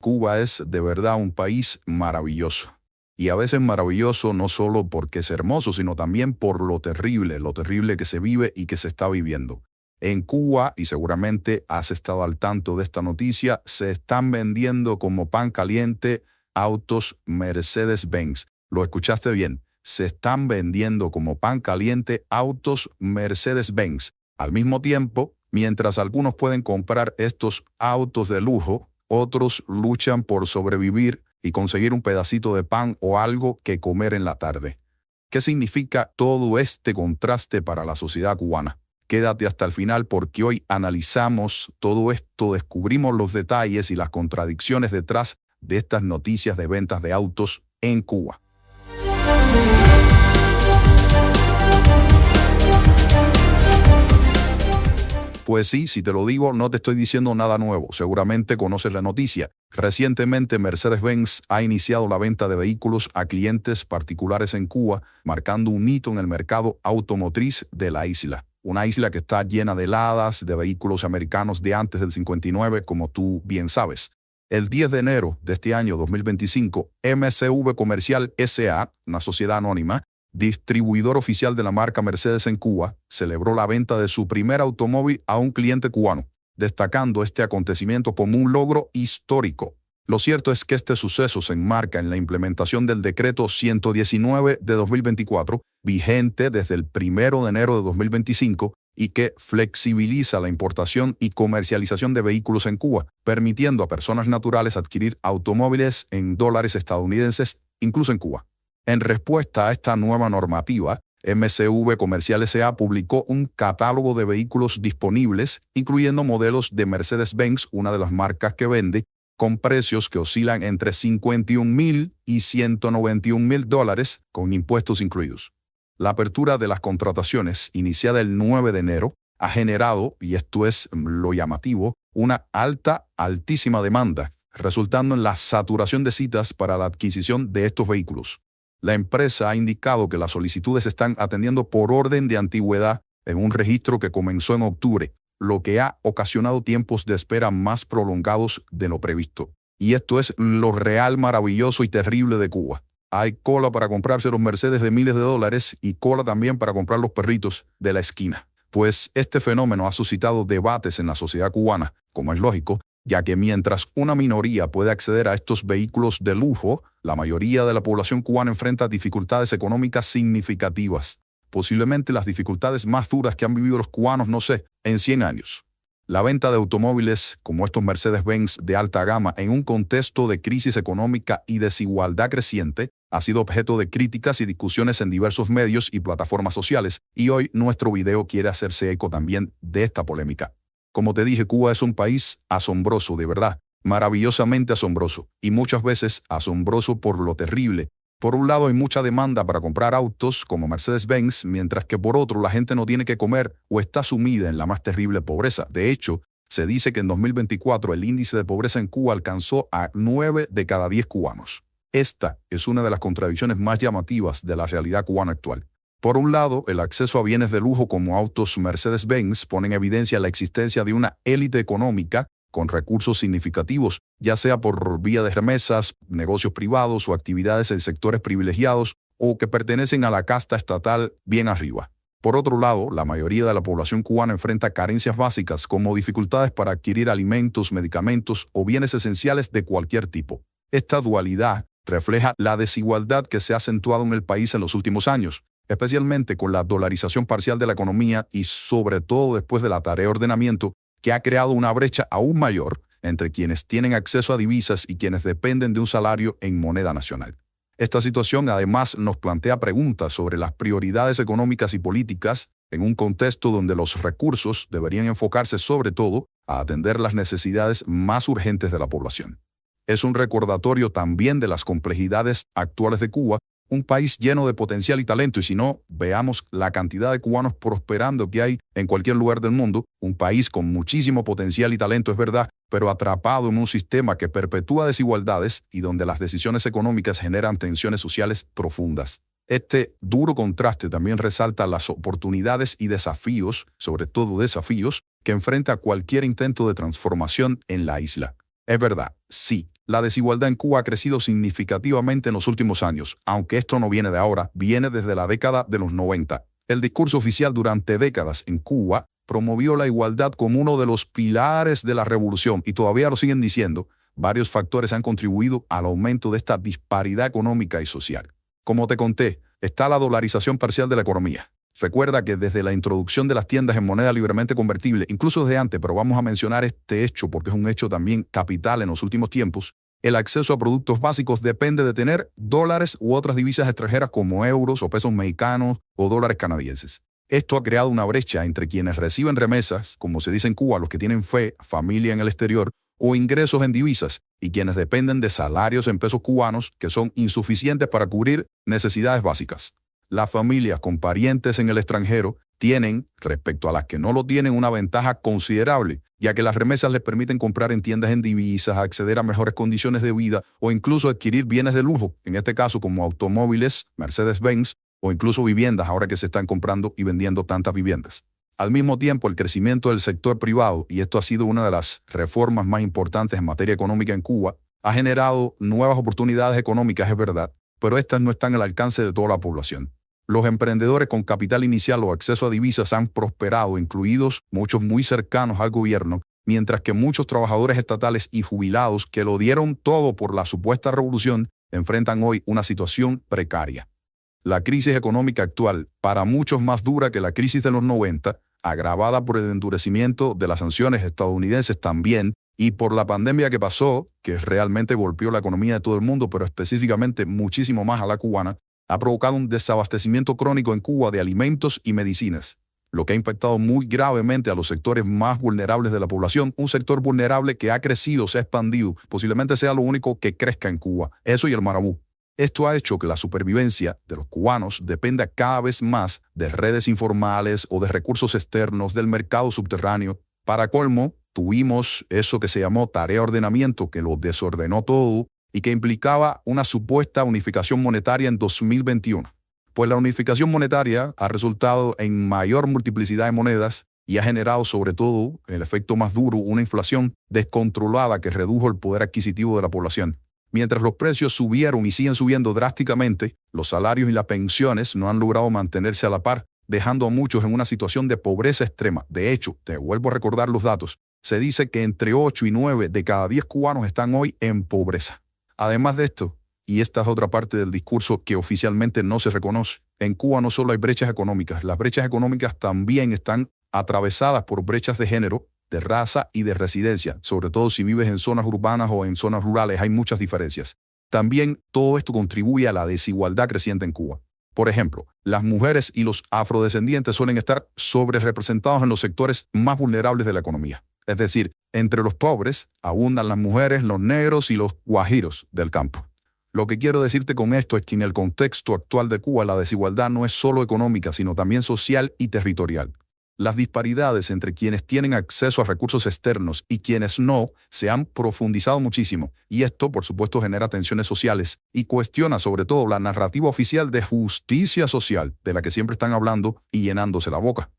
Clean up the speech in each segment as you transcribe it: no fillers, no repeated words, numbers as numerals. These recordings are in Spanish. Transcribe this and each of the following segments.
Cuba es de verdad un país maravilloso. Y a veces maravilloso no solo porque es hermoso, sino también por lo terrible que se vive y que se está viviendo. En Cuba, y seguramente has estado al tanto de esta noticia, se están vendiendo como pan caliente autos Mercedes-Benz. Lo escuchaste bien. Se están vendiendo como pan caliente autos Mercedes-Benz. Al mismo tiempo, mientras algunos pueden comprar estos autos de lujo, otros luchan por sobrevivir y conseguir un pedacito de pan o algo que comer en la tarde. ¿Qué significa todo este contraste para la sociedad cubana? Quédate hasta el final porque hoy analizamos todo esto, descubrimos los detalles y las contradicciones detrás de estas noticias de ventas de autos en Cuba. Pues sí, si te lo digo, no te estoy diciendo nada nuevo. Seguramente conoces la noticia. Recientemente, Mercedes-Benz ha iniciado la venta de vehículos a clientes particulares en Cuba, marcando un hito en el mercado automotriz de la isla. Una isla que está llena de heladas, de vehículos americanos de antes del 59, como tú bien sabes. El 10 de enero de este año 2025, MCV Comercial S.A., una sociedad anónima, distribuidor oficial de la marca Mercedes en Cuba, celebró la venta de su primer automóvil a un cliente cubano, destacando este acontecimiento como un logro histórico. Lo cierto es que este suceso se enmarca en la implementación del Decreto 119 de 2024, vigente desde el 1 de enero de 2025, y que flexibiliza la importación y comercialización de vehículos en Cuba, permitiendo a personas naturales adquirir automóviles en dólares estadounidenses, incluso en Cuba. En respuesta a esta nueva normativa, MCV Comercial S.A. publicó un catálogo de vehículos disponibles, incluyendo modelos de Mercedes-Benz, una de las marcas que vende, con precios que oscilan entre $51,000 y $191,000, con impuestos incluidos. La apertura de las contrataciones, iniciada el 9 de enero, ha generado, y esto es lo llamativo, una altísima demanda, resultando en la saturación de citas para la adquisición de estos vehículos. La empresa ha indicado que las solicitudes se están atendiendo por orden de antigüedad en un registro que comenzó en octubre, lo que ha ocasionado tiempos de espera más prolongados de lo previsto. Y esto es lo real maravilloso y terrible de Cuba. Hay cola para comprarse los Mercedes de miles de dólares y cola también para comprar los perritos de la esquina. Pues este fenómeno ha suscitado debates en la sociedad cubana, como es lógico, ya que mientras una minoría puede acceder a estos vehículos de lujo, la mayoría de la población cubana enfrenta dificultades económicas significativas, posiblemente las dificultades más duras que han vivido los cubanos, no sé, en 100 años. La venta de automóviles como estos Mercedes-Benz de alta gama en un contexto de crisis económica y desigualdad creciente ha sido objeto de críticas y discusiones en diversos medios y plataformas sociales, y hoy nuestro video quiere hacerse eco también de esta polémica. Como te dije, Cuba es un país asombroso, de verdad, maravillosamente asombroso, y muchas veces asombroso por lo terrible. Por un lado hay mucha demanda para comprar autos como Mercedes-Benz, mientras que por otro la gente no tiene que comer o está sumida en la más terrible pobreza. De hecho, se dice que en 2024 el índice de pobreza en Cuba alcanzó a 9 de cada 10 cubanos. Esta es una de las contradicciones más llamativas de la realidad cubana actual. Por un lado, el acceso a bienes de lujo como autos Mercedes-Benz pone en evidencia la existencia de una élite económica con recursos significativos, ya sea por vía de remesas, negocios privados o actividades en sectores privilegiados o que pertenecen a la casta estatal bien arriba. Por otro lado, la mayoría de la población cubana enfrenta carencias básicas como dificultades para adquirir alimentos, medicamentos o bienes esenciales de cualquier tipo. Esta dualidad refleja la desigualdad que se ha acentuado en el país en los últimos años, especialmente con la dolarización parcial de la economía y sobre todo después de la tarea de ordenamiento, que ha creado una brecha aún mayor entre quienes tienen acceso a divisas y quienes dependen de un salario en moneda nacional. Esta situación además nos plantea preguntas sobre las prioridades económicas y políticas en un contexto donde los recursos deberían enfocarse sobre todo a atender las necesidades más urgentes de la población. Es un recordatorio también de las complejidades actuales de Cuba, un país lleno de potencial y talento, y si no, veamos la cantidad de cubanos prosperando que hay en cualquier lugar del mundo, un país con muchísimo potencial y talento, es verdad, pero atrapado en un sistema que perpetúa desigualdades y donde las decisiones económicas generan tensiones sociales profundas. Este duro contraste también resalta las oportunidades y desafíos, sobre todo desafíos, que enfrenta cualquier intento de transformación en la isla. Es verdad, sí, La desigualdad en Cuba ha crecido significativamente en los últimos años, aunque esto no viene de ahora, viene desde la década de los 90. El discurso oficial durante décadas en Cuba promovió la igualdad como uno de los pilares de la revolución y todavía lo siguen diciendo. Varios factores han contribuido al aumento de esta disparidad económica y social. Como te conté, está la dolarización parcial de la economía. Recuerda que desde la introducción de las tiendas en moneda libremente convertible, incluso desde antes, pero vamos a mencionar este hecho porque es un hecho también capital en los últimos tiempos, el acceso a productos básicos depende de tener dólares u otras divisas extranjeras como euros o pesos mexicanos o dólares canadienses. Esto ha creado una brecha entre quienes reciben remesas, como se dice en Cuba, los que tienen fe, familia en el exterior, o ingresos en divisas, y quienes dependen de salarios en pesos cubanos que son insuficientes para cubrir necesidades básicas. Las familias con parientes en el extranjero tienen, respecto a las que no lo tienen, una ventaja considerable, ya que las remesas les permiten comprar en tiendas en divisas, acceder a mejores condiciones de vida o incluso adquirir bienes de lujo, en este caso como automóviles, Mercedes-Benz o incluso viviendas, ahora que se están comprando y vendiendo tantas viviendas. Al mismo tiempo, el crecimiento del sector privado, y esto ha sido una de las reformas más importantes en materia económica en Cuba, ha generado nuevas oportunidades económicas, es verdad, pero estas no están al alcance de toda la población. Los emprendedores con capital inicial o acceso a divisas han prosperado, incluidos muchos muy cercanos al gobierno, mientras que muchos trabajadores estatales y jubilados que lo dieron todo por la supuesta revolución enfrentan hoy una situación precaria. La crisis económica actual, para muchos más dura que la crisis de los 90, agravada por el endurecimiento de las sanciones estadounidenses también y por la pandemia que pasó, que realmente golpeó la economía de todo el mundo, pero específicamente muchísimo más a la cubana, ha provocado un desabastecimiento crónico en Cuba de alimentos y medicinas, lo que ha impactado muy gravemente a los sectores más vulnerables de la población, un sector vulnerable que ha crecido, se ha expandido, posiblemente sea lo único que crezca en Cuba, eso y el marabú. Esto ha hecho que la supervivencia de los cubanos dependa cada vez más de redes informales o de recursos externos del mercado subterráneo. Para colmo, tuvimos eso que se llamó tarea ordenamiento, que lo desordenó todo, y que implicaba una supuesta unificación monetaria en 2021. Pues la unificación monetaria ha resultado en mayor multiplicidad de monedas y ha generado sobre todo, el efecto más duro, una inflación descontrolada que redujo el poder adquisitivo de la población. Mientras los precios subieron y siguen subiendo drásticamente, los salarios y las pensiones no han logrado mantenerse a la par, dejando a muchos en una situación de pobreza extrema. De hecho, te vuelvo a recordar los datos, se dice que entre 8 y 9 de cada 10 cubanos están hoy en pobreza. Además de esto, y esta es otra parte del discurso que oficialmente no se reconoce, en Cuba no solo hay brechas económicas, las brechas económicas también están atravesadas por brechas de género, de raza y de residencia, sobre todo si vives en zonas urbanas o en zonas rurales, hay muchas diferencias. También todo esto contribuye a la desigualdad creciente en Cuba. Por ejemplo, las mujeres y los afrodescendientes suelen estar sobrerepresentados en los sectores más vulnerables de la economía. Es decir, entre los pobres abundan las mujeres, los negros y los guajiros del campo. Lo que quiero decirte con esto es que en el contexto actual de Cuba la desigualdad no es solo económica, sino también social y territorial. Las disparidades entre quienes tienen acceso a recursos externos y quienes no se han profundizado muchísimo, y esto, por supuesto, genera tensiones sociales y cuestiona sobre todo la narrativa oficial de justicia social, de la que siempre están hablando y llenándose la boca.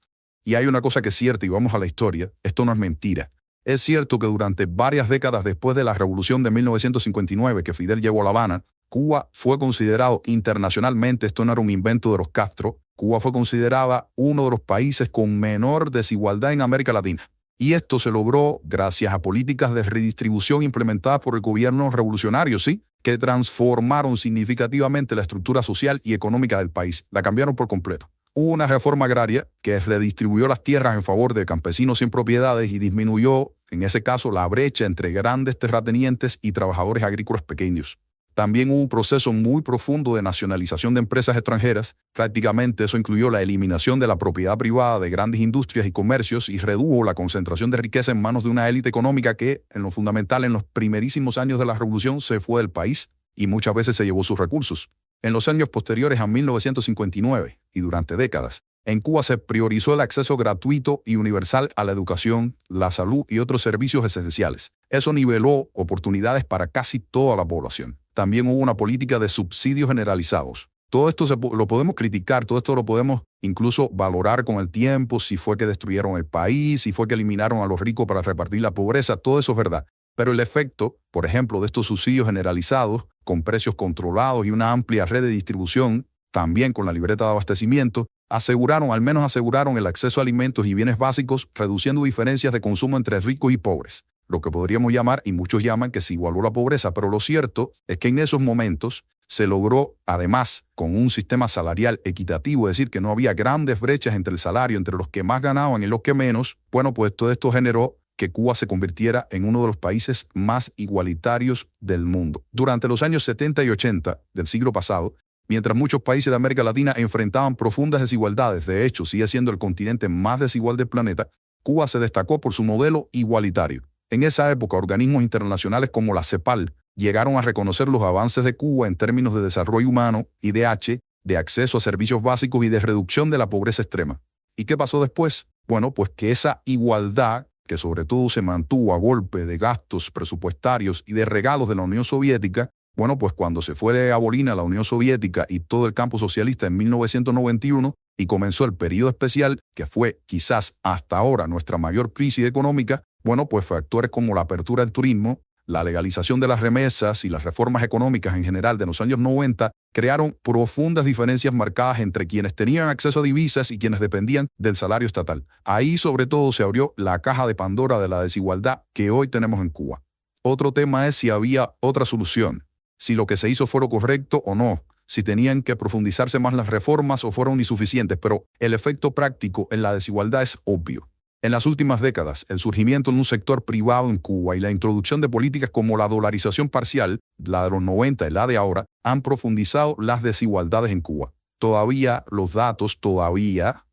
Y hay una cosa que es cierta, y vamos a la historia, esto no es mentira. Es cierto que durante varias décadas después de la revolución de 1959 que Fidel llegó a La Habana, Cuba fue considerado internacionalmente, esto no era un invento de los Castro, Cuba fue considerada uno de los países con menor desigualdad en América Latina. Y esto se logró gracias a políticas de redistribución implementadas por el gobierno revolucionario, ¿sí?, que transformaron significativamente la estructura social y económica del país, la cambiaron por completo. Hubo una reforma agraria que redistribuyó las tierras en favor de campesinos sin propiedades y disminuyó, en ese caso, la brecha entre grandes terratenientes y trabajadores agrícolas pequeños. También hubo un proceso muy profundo de nacionalización de empresas extranjeras. Prácticamente eso incluyó la eliminación de la propiedad privada de grandes industrias y comercios y redujo la concentración de riqueza en manos de una élite económica que, en lo fundamental, en los primerísimos años de la revolución se fue del país y muchas veces se llevó sus recursos. En los años posteriores a 1959 y durante décadas, en Cuba se priorizó el acceso gratuito y universal a la educación, la salud y otros servicios esenciales. Eso niveló oportunidades para casi toda la población. También hubo una política de subsidios generalizados. Todo esto lo podemos criticar, todo esto lo podemos incluso valorar con el tiempo, si fue que destruyeron el país, si fue que eliminaron a los ricos para repartir la pobreza, todo eso es verdad. Pero el efecto, por ejemplo, de estos subsidios generalizados, con precios controlados y una amplia red de distribución, también con la libreta de abastecimiento, al menos aseguraron el acceso a alimentos y bienes básicos, reduciendo diferencias de consumo entre ricos y pobres. Lo que podríamos llamar, y muchos llaman, que se igualó la pobreza, pero lo cierto es que en esos momentos se logró, además, con un sistema salarial equitativo, es decir, que no había grandes brechas entre el salario, entre los que más ganaban y los que menos. Bueno, pues todo esto generó que Cuba se convirtiera en uno de los países más igualitarios del mundo. Durante los años 70 y 80 del siglo pasado, mientras muchos países de América Latina enfrentaban profundas desigualdades, de hecho, sigue siendo el continente más desigual del planeta, Cuba se destacó por su modelo igualitario. En esa época, organismos internacionales como la CEPAL llegaron a reconocer los avances de Cuba en términos de desarrollo humano, IDH, de acceso a servicios básicos y de reducción de la pobreza extrema. ¿Y qué pasó después? Bueno, pues que esa igualdad, que sobre todo se mantuvo a golpe de gastos presupuestarios y de regalos de la Unión Soviética, bueno, pues cuando se fue abolida la Unión Soviética y todo el campo socialista en 1991 y comenzó el periodo especial, que fue quizás hasta ahora nuestra mayor crisis económica, bueno, pues factores como la apertura del turismo, la legalización de las remesas y las reformas económicas en general de los años 90 crearon profundas diferencias marcadas entre quienes tenían acceso a divisas y quienes dependían del salario estatal. Ahí sobre todo se abrió la caja de Pandora de la desigualdad que hoy tenemos en Cuba. Otro tema es si había otra solución, si lo que se hizo fue lo correcto o no, si tenían que profundizarse más las reformas o fueron insuficientes, pero el efecto práctico en la desigualdad es obvio. En las últimas décadas, el surgimiento de un sector privado en Cuba y la introducción de políticas como la dolarización parcial, la de los 90 y la de ahora, han profundizado las desigualdades en Cuba. Los datos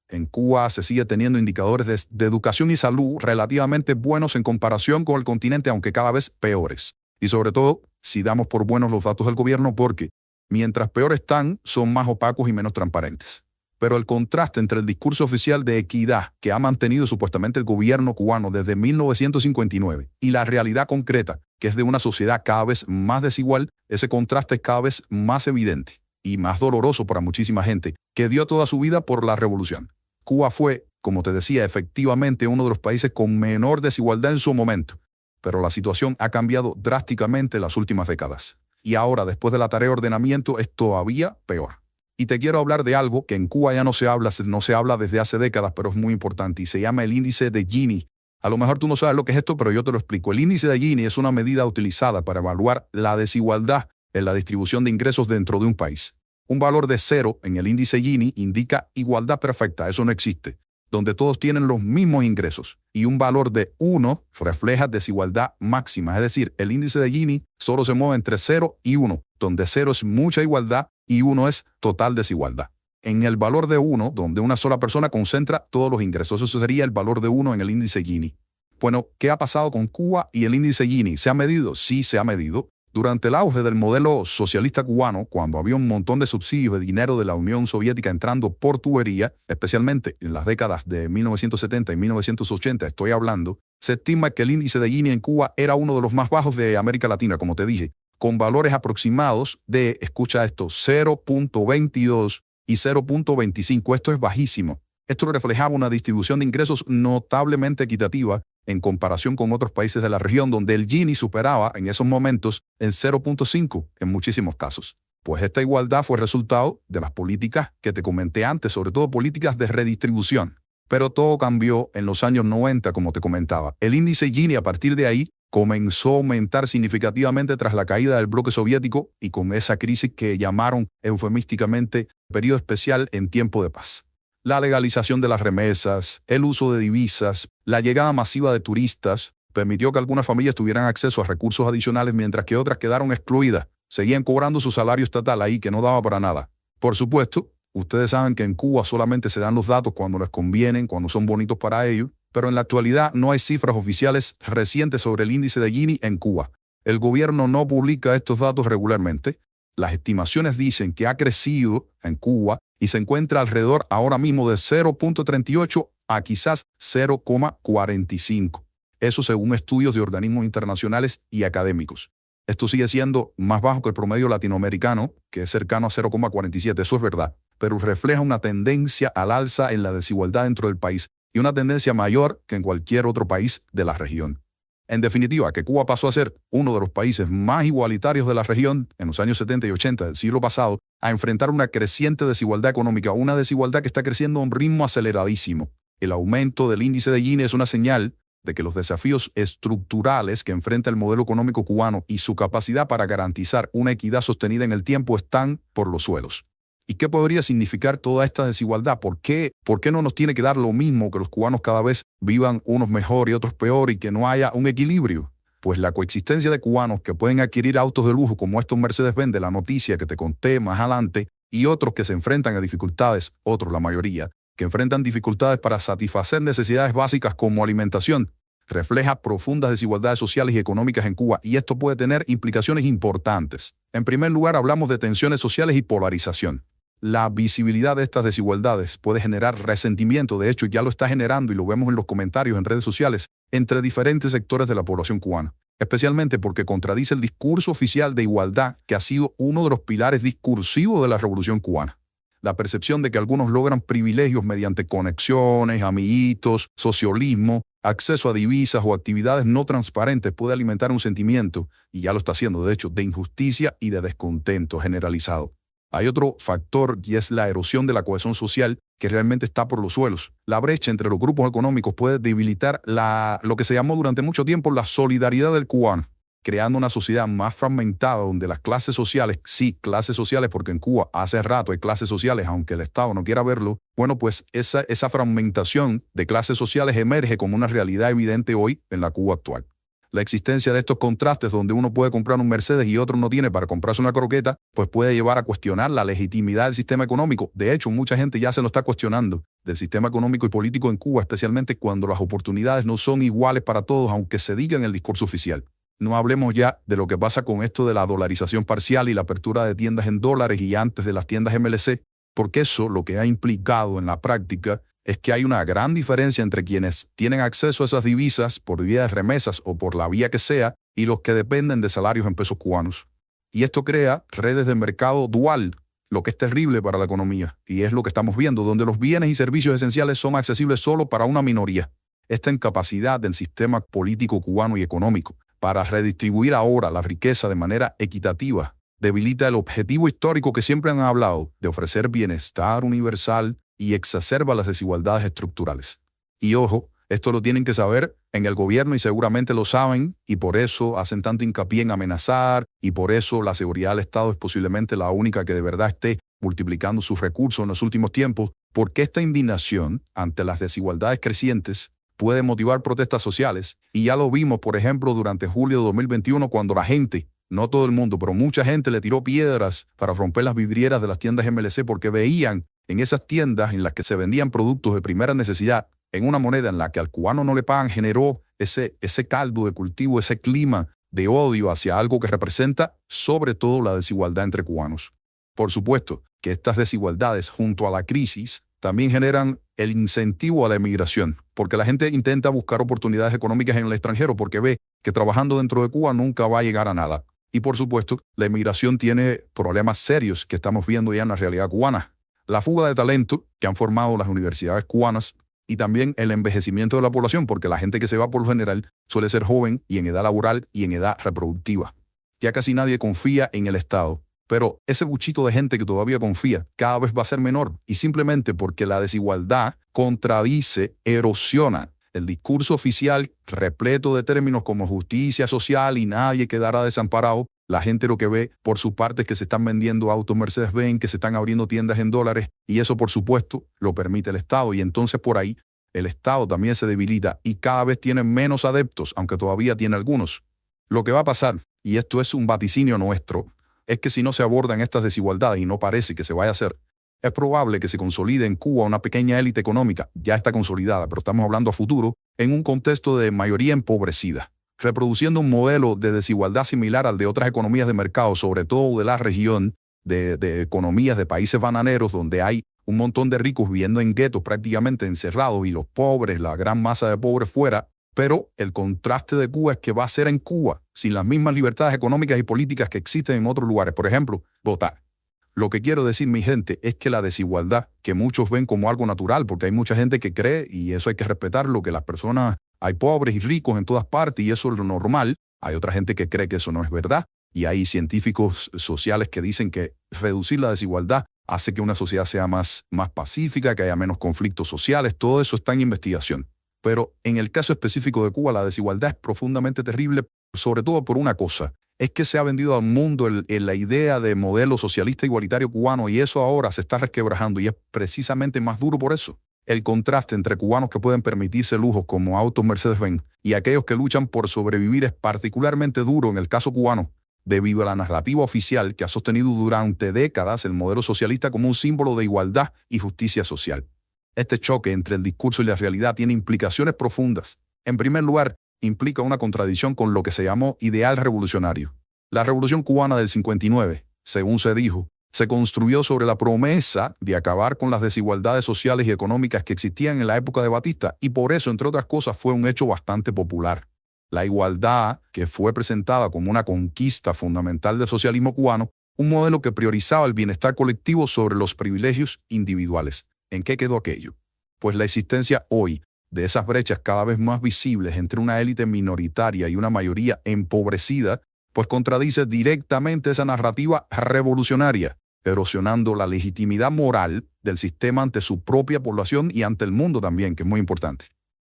en Cuba se sigue teniendo indicadores de educación y salud relativamente buenos en comparación con el continente, aunque cada vez peores. Y sobre todo, si damos por buenos los datos del gobierno, porque mientras peor están, son más opacos y menos transparentes. Pero el contraste entre el discurso oficial de equidad que ha mantenido supuestamente el gobierno cubano desde 1959 y la realidad concreta, que es de una sociedad cada vez más desigual, ese contraste es cada vez más evidente y más doloroso para muchísima gente que dio toda su vida por la revolución. Cuba fue, como te decía, efectivamente uno de los países con menor desigualdad en su momento, pero la situación ha cambiado drásticamente en las últimas décadas. Y ahora, después de la tarea de ordenamiento, es todavía peor. Y te quiero hablar de algo que en Cuba ya no se habla desde hace décadas, pero es muy importante, y se llama el índice de Gini. A lo mejor tú no sabes lo que es esto, pero yo te lo explico. El índice de Gini es una medida utilizada para evaluar la desigualdad en la distribución de ingresos dentro de un país. Un valor de 0 en el índice Gini indica igualdad perfecta, eso no existe, donde todos tienen los mismos ingresos. Y un valor de 1 refleja desigualdad máxima, es decir, el índice de Gini solo se mueve entre 0 y 1, donde 0 es mucha igualdad y 1 es total desigualdad. En el valor de 1, donde una sola persona concentra todos los ingresos, eso sería el valor de 1 en el índice Gini. Bueno, ¿qué ha pasado con Cuba y el índice Gini? ¿Se ha medido? Sí, se ha medido. Durante el auge del modelo socialista cubano, cuando había un montón de subsidios de dinero de la Unión Soviética entrando por tubería, especialmente en las décadas de 1970 y 1980, estoy hablando, se estima que el índice de Gini en Cuba era uno de los más bajos de América Latina, como te dije, con valores aproximados de, escucha esto, 0.22 y 0.25. Esto es bajísimo. Esto reflejaba una distribución de ingresos notablemente equitativa en comparación con otros países de la región, donde el Gini superaba en esos momentos en 0.5 en muchísimos casos. Pues esta igualdad fue resultado de las políticas que te comenté antes, sobre todo políticas de redistribución. Pero todo cambió en los años 90, como te comentaba. El índice Gini a partir de ahí comenzó a aumentar significativamente tras la caída del bloque soviético y con esa crisis que llamaron eufemísticamente periodo especial en tiempo de paz. La legalización de las remesas, el uso de divisas, la llegada masiva de turistas permitió que algunas familias tuvieran acceso a recursos adicionales mientras que otras quedaron excluidas. Seguían cobrando su salario estatal ahí que no daba para nada. Por supuesto, ustedes saben que en Cuba solamente se dan los datos cuando les convienen, cuando son bonitos para ellos, pero en la actualidad no hay cifras oficiales recientes sobre el índice de Gini en Cuba. El gobierno no publica estos datos regularmente. Las estimaciones dicen que ha crecido en Cuba y se encuentra alrededor ahora mismo de 0.38 a quizás 0.45. Eso según estudios de organismos internacionales y académicos. Esto sigue siendo más bajo que el promedio latinoamericano, que es cercano a 0.47, eso es verdad, pero refleja una tendencia al alza en la desigualdad dentro del país y una tendencia mayor que en cualquier otro país de la región. En definitiva, que Cuba pasó a ser uno de los países más igualitarios de la región en los años 70 y 80 del siglo pasado a enfrentar una creciente desigualdad económica, una desigualdad que está creciendo a un ritmo aceleradísimo. El aumento del índice de Gini es una señal de que los desafíos estructurales que enfrenta el modelo económico cubano y su capacidad para garantizar una equidad sostenida en el tiempo están por los suelos. ¿Y qué podría significar toda esta desigualdad? ¿Por qué no nos tiene que dar lo mismo que los cubanos cada vez vivan unos mejor y otros peor y que no haya un equilibrio? Pues la coexistencia de cubanos que pueden adquirir autos de lujo como estos Mercedes-Benz de la noticia que te conté más adelante y otros que se enfrentan a dificultades, otros la mayoría, que enfrentan dificultades para satisfacer necesidades básicas como alimentación, refleja profundas desigualdades sociales y económicas en Cuba y esto puede tener implicaciones importantes. En primer lugar, hablamos de tensiones sociales y polarización. La visibilidad de estas desigualdades puede generar resentimiento, de hecho ya lo está generando y lo vemos en los comentarios en redes sociales, entre diferentes sectores de la población cubana, especialmente porque contradice el discurso oficial de igualdad que ha sido uno de los pilares discursivos de la Revolución cubana. La percepción de que algunos logran privilegios mediante conexiones, amiguitos, socialismo, acceso a divisas o actividades no transparentes puede alimentar un sentimiento, y ya lo está haciendo de hecho, de injusticia y de descontento generalizado. Hay otro factor y es la erosión de la cohesión social que realmente está por los suelos. La brecha entre los grupos económicos puede debilitar lo que se llamó durante mucho tiempo la solidaridad del cubano, creando una sociedad más fragmentada donde las clases sociales, sí, clases sociales porque en Cuba hace rato hay clases sociales aunque el Estado no quiera verlo, bueno pues esa fragmentación de clases sociales emerge como una realidad evidente hoy en la Cuba actual. La existencia de estos contrastes donde uno puede comprar un Mercedes y otro no tiene para comprarse una croqueta, pues puede llevar a cuestionar la legitimidad del sistema económico. De hecho, mucha gente ya se lo está cuestionando del sistema económico y político en Cuba, especialmente cuando las oportunidades no son iguales para todos, aunque se diga en el discurso oficial. No hablemos ya de lo que pasa con esto de la dolarización parcial y la apertura de tiendas en dólares y antes de las tiendas MLC, porque eso lo que ha implicado en la práctica es que hay una gran diferencia entre quienes tienen acceso a esas divisas por vía de remesas o por la vía que sea y los que dependen de salarios en pesos cubanos. Y esto crea redes de mercado dual, lo que es terrible para la economía. Y es lo que estamos viendo, donde los bienes y servicios esenciales son accesibles solo para una minoría. Esta incapacidad del sistema político cubano y económico para redistribuir ahora la riqueza de manera equitativa debilita el objetivo histórico que siempre han hablado de ofrecer bienestar universal y exacerba las desigualdades estructurales. Y ojo, esto lo tienen que saber en el gobierno y seguramente lo saben y por eso hacen tanto hincapié en amenazar y por eso la seguridad del Estado es posiblemente la única que de verdad esté multiplicando sus recursos en los últimos tiempos, porque esta indignación ante las desigualdades crecientes puede motivar protestas sociales y ya lo vimos, por ejemplo, durante julio de 2021 cuando la gente, no todo el mundo, pero mucha gente le tiró piedras para romper las vidrieras de las tiendas MLC porque veían en esas tiendas en las que se vendían productos de primera necesidad, en una moneda en la que al cubano no le pagan, generó ese caldo de cultivo, ese clima de odio hacia algo que representa sobre todo la desigualdad entre cubanos. Por supuesto que estas desigualdades junto a la crisis también generan el incentivo a la emigración, porque la gente intenta buscar oportunidades económicas en el extranjero porque ve que trabajando dentro de Cuba nunca va a llegar a nada. Y por supuesto, la emigración tiene problemas serios que estamos viendo ya en la realidad cubana. La fuga de talento que han formado las universidades cubanas y también el envejecimiento de la población, porque la gente que se va por lo general suele ser joven y en edad laboral y en edad reproductiva. Ya casi nadie confía en el Estado, pero ese buchito de gente que todavía confía cada vez va a ser menor y simplemente porque la desigualdad contradice, erosiona el discurso oficial repleto de términos como justicia social y nadie quedará desamparado. La gente lo que ve por su parte es que se están vendiendo autos Mercedes-Benz, que se están abriendo tiendas en dólares y eso por supuesto lo permite el Estado y entonces por ahí el Estado también se debilita y cada vez tiene menos adeptos, aunque todavía tiene algunos. Lo que va a pasar, y esto es un vaticinio nuestro, es que si no se abordan estas desigualdades y no parece que se vaya a hacer, es probable que se consolide en Cuba una pequeña élite económica, ya está consolidada, pero estamos hablando a futuro, en un contexto de mayoría empobrecida, reproduciendo un modelo de desigualdad similar al de otras economías de mercado, sobre todo de la región, de economías de países bananeros, donde hay un montón de ricos viviendo en guetos prácticamente encerrados y los pobres, la gran masa de pobres fuera, pero el contraste de Cuba es que va a ser en Cuba, sin las mismas libertades económicas y políticas que existen en otros lugares. Por ejemplo, votar. Lo que quiero decir, mi gente, es que la desigualdad, que muchos ven como algo natural, porque hay mucha gente que cree, y eso hay que respetarlo, que las personas Hay pobres y ricos en todas partes y eso es lo normal. Hay otra gente que cree que eso no es verdad. Y hay científicos sociales que dicen que reducir la desigualdad hace que una sociedad sea más pacífica, que haya menos conflictos sociales. Todo eso está en investigación. Pero en el caso específico de Cuba, la desigualdad es profundamente terrible, sobre todo por una cosa. Es que se ha vendido al mundo la idea de modelo socialista igualitario cubano y eso ahora se está resquebrajando y es precisamente más duro por eso. El contraste entre cubanos que pueden permitirse lujos como autos Mercedes-Benz y aquellos que luchan por sobrevivir es particularmente duro en el caso cubano, debido a la narrativa oficial que ha sostenido durante décadas el modelo socialista como un símbolo de igualdad y justicia social. Este choque entre el discurso y la realidad tiene implicaciones profundas. En primer lugar, implica una contradicción con lo que se llamó ideal revolucionario. La Revolución Cubana del 59, según se dijo, se construyó sobre la promesa de acabar con las desigualdades sociales y económicas que existían en la época de Batista y por eso, entre otras cosas, fue un hecho bastante popular. La igualdad, que fue presentada como una conquista fundamental del socialismo cubano, un modelo que priorizaba el bienestar colectivo sobre los privilegios individuales. ¿En qué quedó aquello? Pues la existencia hoy de esas brechas cada vez más visibles entre una élite minoritaria y una mayoría empobrecida, pues contradice directamente esa narrativa revolucionaria, erosionando la legitimidad moral del sistema ante su propia población y ante el mundo también, que es muy importante.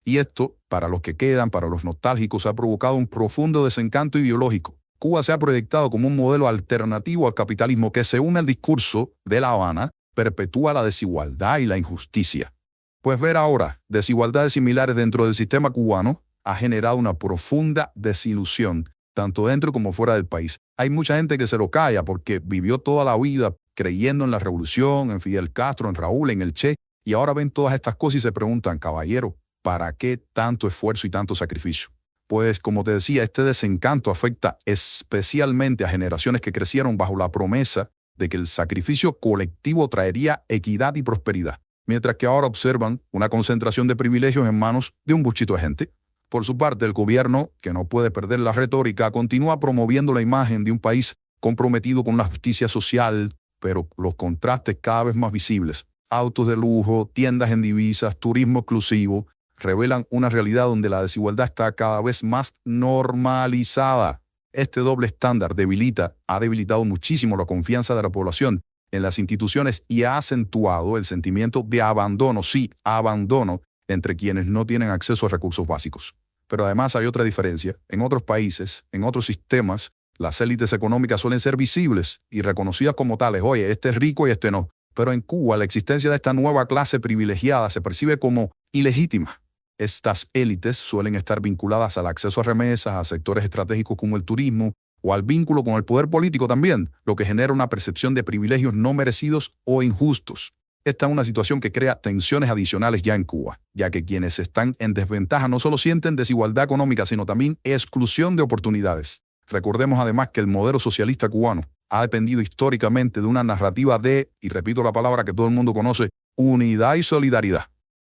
Y esto, para los que quedan, para los nostálgicos, ha provocado un profundo desencanto ideológico. Cuba se ha proyectado como un modelo alternativo al capitalismo que, según el discurso de La Habana, perpetúa la desigualdad y la injusticia. Pues ver ahora desigualdades similares dentro del sistema cubano ha generado una profunda desilusión, tanto dentro como fuera del país. Hay mucha gente que se lo calla porque vivió toda la vida creyendo en la revolución, en Fidel Castro, en Raúl, en el Che, y ahora ven todas estas cosas y se preguntan, caballero, ¿para qué tanto esfuerzo y tanto sacrificio? Pues, como te decía, este desencanto afecta especialmente a generaciones que crecieron bajo la promesa de que el sacrificio colectivo traería equidad y prosperidad, mientras que ahora observan una concentración de privilegios en manos de un buchito de gente. Por su parte, el gobierno, que no puede perder la retórica, continúa promoviendo la imagen de un país comprometido con la justicia social, pero los contrastes cada vez más visibles. Autos de lujo, tiendas en divisas, turismo exclusivo, revelan una realidad donde la desigualdad está cada vez más normalizada. Este doble estándar ha debilitado muchísimo la confianza de la población en las instituciones y ha acentuado el sentimiento de abandono, sí, abandono, entre quienes no tienen acceso a recursos básicos. Pero además hay otra diferencia. En otros países, en otros sistemas, las élites económicas suelen ser visibles y reconocidas como tales. Oye, este es rico y este no. Pero en Cuba, la existencia de esta nueva clase privilegiada se percibe como ilegítima. Estas élites suelen estar vinculadas al acceso a remesas, a sectores estratégicos como el turismo, o al vínculo con el poder político también, lo que genera una percepción de privilegios no merecidos o injustos. Esta es una situación que crea tensiones adicionales ya en Cuba, ya que quienes están en desventaja no solo sienten desigualdad económica, sino también exclusión de oportunidades. Recordemos además que el modelo socialista cubano ha dependido históricamente de una narrativa de, y repito la palabra que todo el mundo conoce, unidad y solidaridad.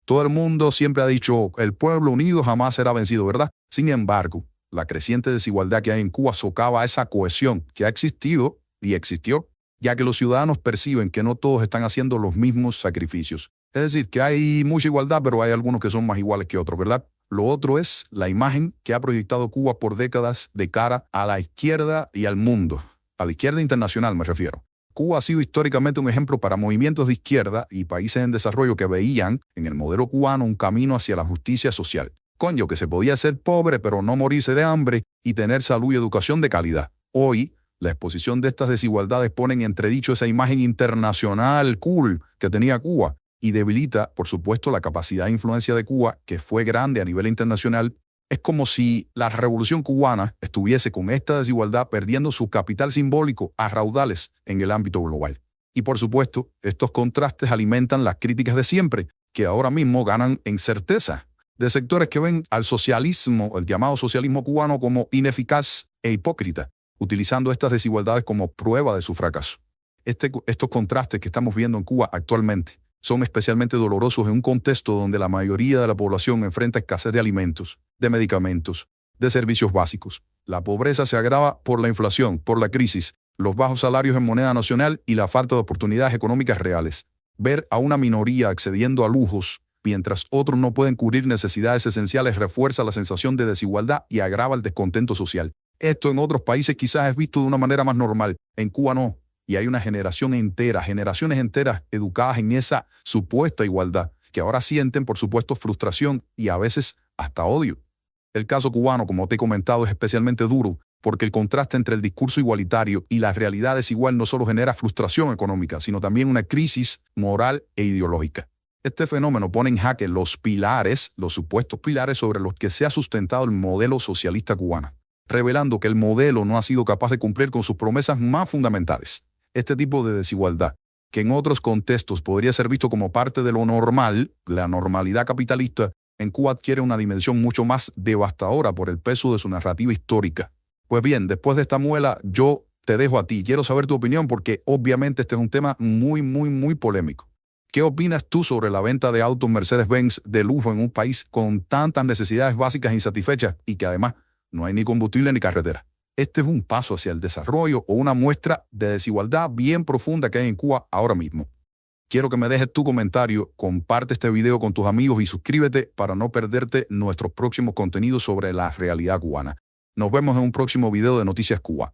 Todo el mundo siempre ha dicho, el pueblo unido jamás será vencido, ¿verdad? Sin embargo, la creciente desigualdad que hay en Cuba socava esa cohesión que ha existido y existió, ya que los ciudadanos perciben que no todos están haciendo los mismos sacrificios. Es decir, que hay mucha igualdad, pero hay algunos que son más iguales que otros, ¿verdad? Lo otro es la imagen que ha proyectado Cuba por décadas de cara a la izquierda y al mundo. A la izquierda internacional me refiero. Cuba ha sido históricamente un ejemplo para movimientos de izquierda y países en desarrollo que veían en el modelo cubano un camino hacia la justicia social. Coño, que se podía ser pobre pero no morirse de hambre y tener salud y educación de calidad. Hoy, la exposición de estas desigualdades pone en entredicho esa imagen internacional cool que tenía Cuba y debilita, por supuesto, la capacidad de influencia de Cuba, que fue grande a nivel internacional. Es como si la revolución cubana estuviese con esta desigualdad perdiendo su capital simbólico a raudales en el ámbito global. Y por supuesto, estos contrastes alimentan las críticas de siempre, que ahora mismo ganan en certeza, de sectores que ven al socialismo, el llamado socialismo cubano, como ineficaz e hipócrita, utilizando estas desigualdades como prueba de su fracaso. Estos contrastes que estamos viendo en Cuba actualmente son especialmente dolorosos en un contexto donde la mayoría de la población enfrenta escasez de alimentos, de medicamentos, de servicios básicos. La pobreza se agrava por la inflación, por la crisis, los bajos salarios en moneda nacional y la falta de oportunidades económicas reales. Ver a una minoría accediendo a lujos mientras otros no pueden cubrir necesidades esenciales, refuerza la sensación de desigualdad y agrava el descontento social. Esto en otros países quizás es visto de una manera más normal, en Cuba no. Y hay una generaciones enteras educadas en esa supuesta igualdad, que ahora sienten, por supuesto, frustración y a veces hasta odio. El caso cubano, como te he comentado, es especialmente duro, porque el contraste entre el discurso igualitario y la realidad desigual no solo genera frustración económica, sino también una crisis moral e ideológica. Este fenómeno pone en jaque los pilares, los supuestos pilares sobre los que se ha sustentado el modelo socialista cubano, revelando que el modelo no ha sido capaz de cumplir con sus promesas más fundamentales. Este tipo de desigualdad, que en otros contextos podría ser visto como parte de lo normal, la normalidad capitalista, en Cuba adquiere una dimensión mucho más devastadora por el peso de su narrativa histórica. Pues bien, después de esta muela, yo te dejo a ti. Quiero saber tu opinión porque obviamente este es un tema muy polémico. ¿Qué opinas tú sobre la venta de autos Mercedes-Benz de lujo en un país con tantas necesidades básicas insatisfechas y que además no hay ni combustible ni carretera? ¿Este es un paso hacia el desarrollo o una muestra de desigualdad bien profunda que hay en Cuba ahora mismo? Quiero que me dejes tu comentario, comparte este video con tus amigos y suscríbete para no perderte nuestros próximos contenidos sobre la realidad cubana. Nos vemos en un próximo video de Noticias Cuba.